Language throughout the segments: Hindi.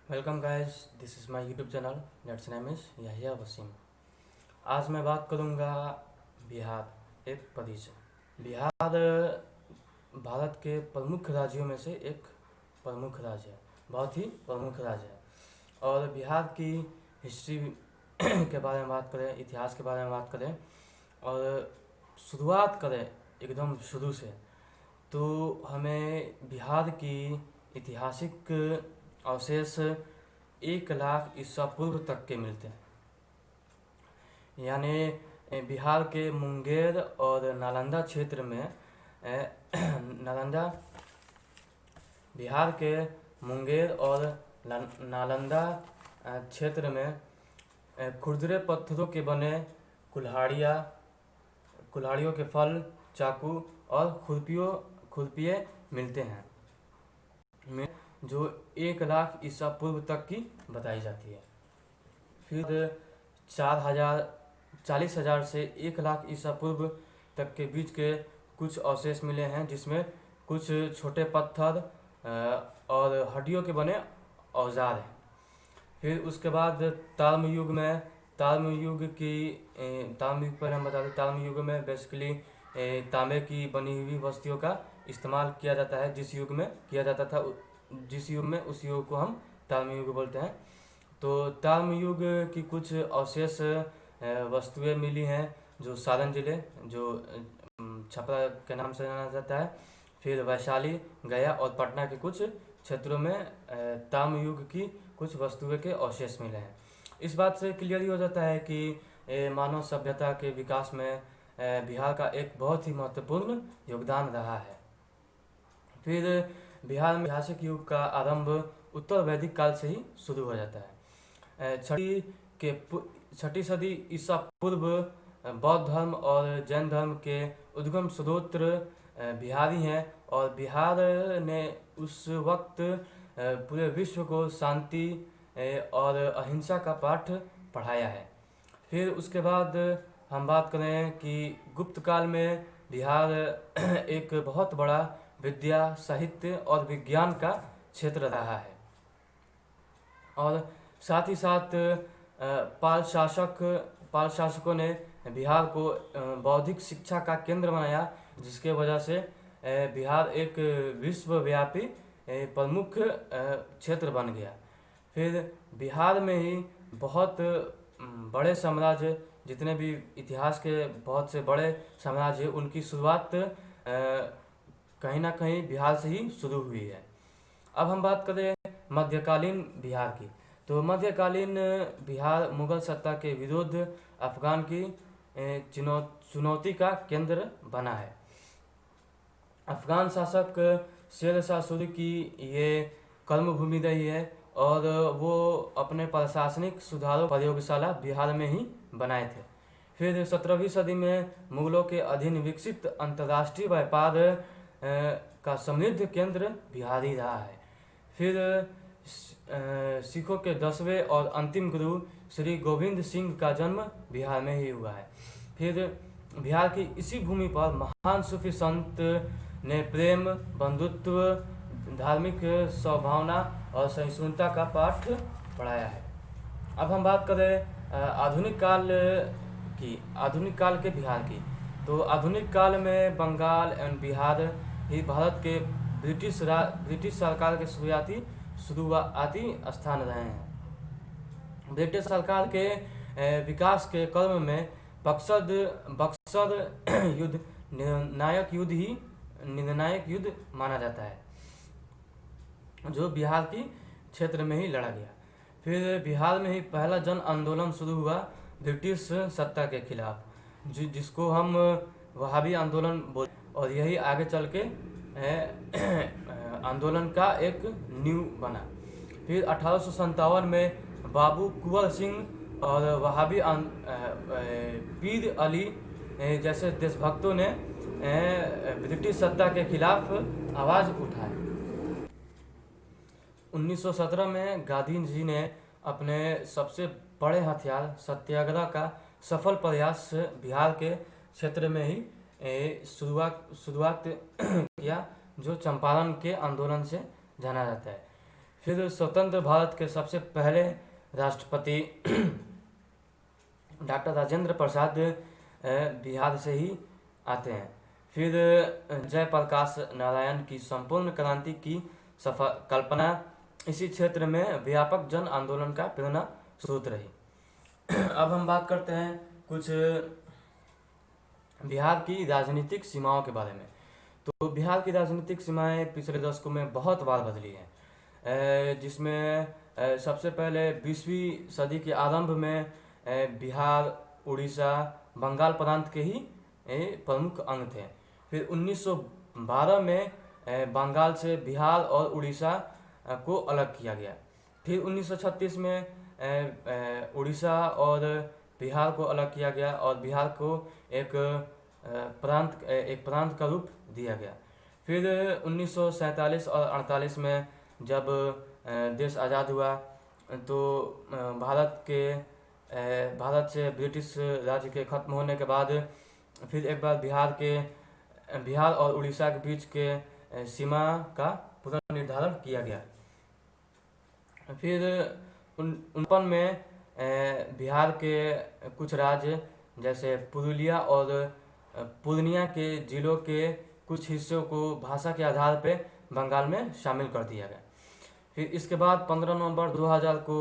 Welcome guys, this is my YouTube channel. Let's name is Yahiya Waseem. आज मैं बात करूंगा बिहार एक परिचय। बिहार भारत के प्रमुख राज्यों में से एक प्रमुख राज्य है, बहुत ही प्रमुख राज्य है। और बिहार की हिस्ट्री के बारे में बात करें, इतिहास के बारे में बात करें और शुरुआत करें एकदम शुरू से, तो हमें बिहार की ऐतिहासिक अवशेष 1 लाख ईसा पूर्व तक के मिलते हैं। यानी बिहार के मुंगेर और नालंदा क्षेत्र में नालंदा बिहार के मुंगेर और नालंदा क्षेत्र में खुरदरे पत्थरों के बने कुल्हाड़ियों के फल, चाकू और खुरपिये मिलते हैं, जो 1 लाख ईसा पूर्व तक की बताई जाती है। फिर 40,000 से 1 लाख ईसा पूर्व तक के बीच के कुछ अवशेष मिले हैं, जिसमें कुछ छोटे पत्थर और हड्डियों के बने औजार हैं। फिर उसके बाद ताम्र युग पर हम बता दें, ताम्र युग में बेसिकली तांबे की बनी हुई वस्तुओं का इस्तेमाल किया जाता है। जिस युग में किया जाता था, जिस युग में, उस युग को हम ताम्र युग बोलते हैं। तो ताम्र युग की कुछ अवशेष वस्तुएं मिली हैं, जो सारण जिले, जो छपरा के नाम से जाना जाता है। फिर वैशाली, गया और पटना के कुछ क्षेत्रों में ताम्र युग की कुछ वस्तुएं के अवशेष मिले हैं। इस बात से क्लियर ही हो जाता है कि मानव सभ्यता के विकास में बिहार का एक बहुत ही महत्वपूर्ण योगदान रहा है। फिर बिहार में ऐतिहासिक युग का आरंभ उत्तर वैदिक काल से ही शुरू हो जाता है। छठी सदी ईसा पूर्व बौद्ध धर्म और जैन धर्म के उद्गम स्रोत बिहारी हैं, और बिहार ने उस वक्त पूरे विश्व को शांति और अहिंसा का पाठ पढ़ाया है। फिर उसके बाद हम बात करें कि गुप्त काल में बिहार एक बहुत बड़ा विद्या, साहित्य और विज्ञान का क्षेत्र रहा है। और साथ ही साथ पाल शासकों ने बिहार को बौद्धिक शिक्षा का केंद्र बनाया, जिसके वजह से बिहार एक विश्वव्यापी प्रमुख क्षेत्र बन गया। फिर बिहार में ही बहुत बड़े साम्राज्य, जितने भी इतिहास के बहुत से बड़े साम्राज्य, उनकी शुरुआत कहीं ना कहीं बिहार से ही शुरू हुई है। अब हम बात करें मध्यकालीन बिहार की, तो मध्यकालीन बिहार मुगल सत्ता के विरुद्ध अफगान की चुनौती का केंद्र बना है। अफगान शासक शेर शाह सूरी की ये कर्मभूमि रही है, और वो अपने प्रशासनिक सुधारों प्रयोगशाला बिहार में ही बनाए थे। फिर 17वीं सदी में मुगलों के अधीन विकसित अंतर्राष्ट्रीय व्यापार का समृद्ध केंद्र बिहार ही रहा है। फिर सिखों के 10वें और अंतिम गुरु श्री गोविंद सिंह का जन्म बिहार में ही हुआ है। फिर बिहार की इसी भूमि पर महान सूफी संत ने प्रेम, बंधुत्व, धार्मिक सद्भावना और सहिष्णुता का पाठ पढ़ाया है। अब हम बात करें आधुनिक काल के बिहार की, तो आधुनिक काल में बंगाल एवं बिहार ही भारत के ब्रिटिश सरकार के शुरुआती स्थान रहे हैं। ब्रिटिश सरकार के विकास के क्रम में बक्सर युद्ध निर्णायक युद्ध माना जाता है, जो बिहार की क्षेत्र में ही लड़ा गया। फिर बिहार में ही पहला जन आंदोलन शुरू हुआ ब्रिटिश सत्ता के खिलाफ, जिसको हम वहाबी आंदोलन बोल, और यही आगे चल के आंदोलन का एक नींव बना। फिर 1857 में बाबू कुंवर सिंह और वहाबी पीर अली जैसे देशभक्तों ने ब्रिटिश सत्ता के खिलाफ आवाज़ उठाई। 1917 में गांधी जी ने अपने सबसे बड़े हथियार सत्याग्रह का सफल प्रयास बिहार के क्षेत्र में ही शुरुआत किया, जो चंपारण के आंदोलन से जाना जाता है। फिर स्वतंत्र भारत के सबसे पहले राष्ट्रपति डॉक्टर राजेंद्र प्रसाद बिहार से ही आते हैं। फिर जयप्रकाश नारायण की संपूर्ण क्रांति की कल्पना इसी क्षेत्र में व्यापक जन आंदोलन का प्रेरणा स्रोत रही। अब हम बात करते हैं कुछ बिहार की राजनीतिक सीमाओं के बारे में। तो बिहार की राजनीतिक सीमाएं पिछले दशकों में बहुत बार बदली हैं, जिसमें सबसे पहले 20वीं सदी के आरंभ में बिहार, उड़ीसा, बंगाल प्रांत के ही प्रमुख अंग थे। फिर 1912 में बंगाल से बिहार और उड़ीसा को अलग किया गया। फिर 1936 में उड़ीसा और बिहार को अलग किया गया और बिहार को एक प्रांत का रूप दिया गया। फिर 1947 और 48 में जब देश आज़ाद हुआ तो भारत से ब्रिटिश राज्य के खत्म होने के बाद फिर एक बार बिहार और उड़ीसा के बीच के सीमा का पुनर्निर्धारण किया गया। फिर 1949 में बिहार के कुछ राज्य जैसे पुरुलिया और पूर्णिया के जिलों के कुछ हिस्सों को भाषा के आधार पर बंगाल में शामिल कर दिया गया। फिर इसके बाद 15 नवंबर 2000 को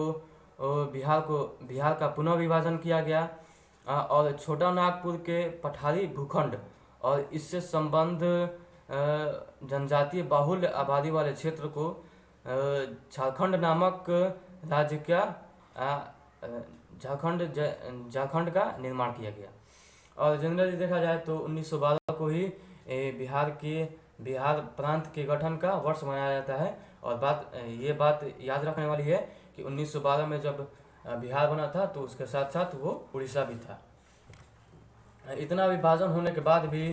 बिहार का पुनः विभाजन किया गया और छोटा नागपुर के पठारी भूखंड और इससे संबंध जनजातीय बाहुल्य आबादी वाले क्षेत्र को झारखंड नामक राज्य का झारखंड का निर्माण किया गया। और जनरली देखा जाए तो 1912 को ही बिहार प्रांत के गठन का वर्ष मनाया जाता है। और ये बात याद रखने वाली है कि 1912 में जब बिहार बना था तो उसके साथ साथ वो उड़ीसा भी था। इतना विभाजन होने के बाद भी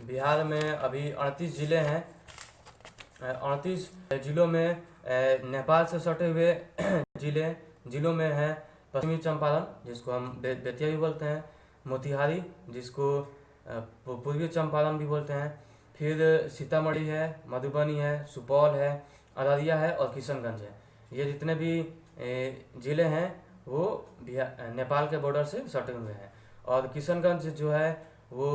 बिहार में अभी 38 ज़िले हैं। 38 जिलों में नेपाल से सटे हुए जिलों में हैं पश्चिमी चंपारण, जिसको हम बेतिया भी बोलते हैं, मोतिहारी जिसको पूर्वी चंपारण भी बोलते हैं, फिर सीतामढ़ी है, मधुबनी है, सुपौल है, अररिया है और किशनगंज है। ये जितने भी ज़िले हैं वो नेपाल के बॉर्डर से सटे हुए हैं। और किशनगंज जो है वो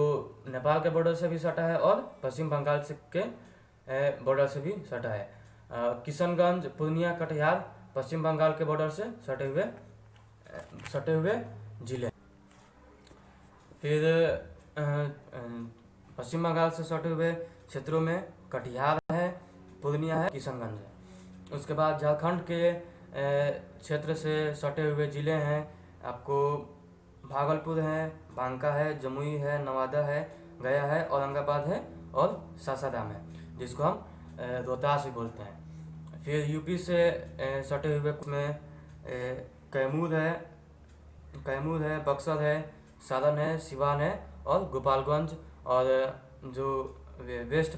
नेपाल के बॉर्डर से भी सटा है और पश्चिम बंगाल के बॉर्डर से भी सटा है। किशनगंज, पूर्णिया, कटिहार पश्चिम बंगाल के बॉर्डर से सटे हुए जिले। फिर पश्चिम बंगाल से सटे हुए क्षेत्रों में कटिहार है, पूर्णिया है, किशनगंज है। उसके बाद झारखंड के क्षेत्र से सटे हुए जिले हैं आपको भागलपुर है, बांका है, जमुई है, नवादा है, गया है, औरंगाबाद है और सासाराम है, जिसको हम रोहतास भी बोलते हैं। फिर यूपी से सटे हुए में कैमूर है, बक्सर है, सारण है, सिवान है और गोपालगंज। और जो वेस्ट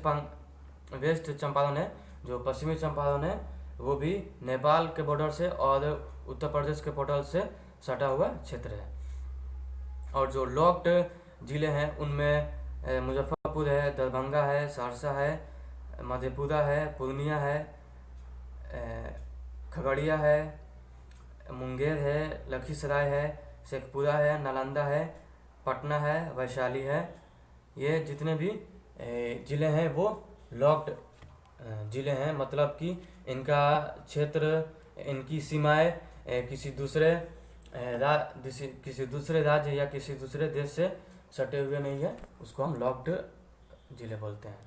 चंपारण है, जो पश्चिमी चंपारण है, वो भी नेपाल के बॉर्डर से और उत्तर प्रदेश के बॉर्डर से सटा हुआ क्षेत्र है। और जो लॉक्ड जिले हैं उनमें मुजफ्फरपुर है, दरभंगा है, सहरसा है, मधेपुरा है, पूर्णिया है, खगड़िया है, मुंगेर है, लखीसराय है, शेखपुरा है, नालंदा है, पटना है, वैशाली है। ये जितने भी ज़िले हैं वो लॉक्ड ज़िले हैं, मतलब कि इनका क्षेत्र, इनकी सीमाएं किसी दूसरे राज्य या किसी दूसरे देश से सटे हुए नहीं है, उसको हम लॉक्ड ज़िले बोलते हैं।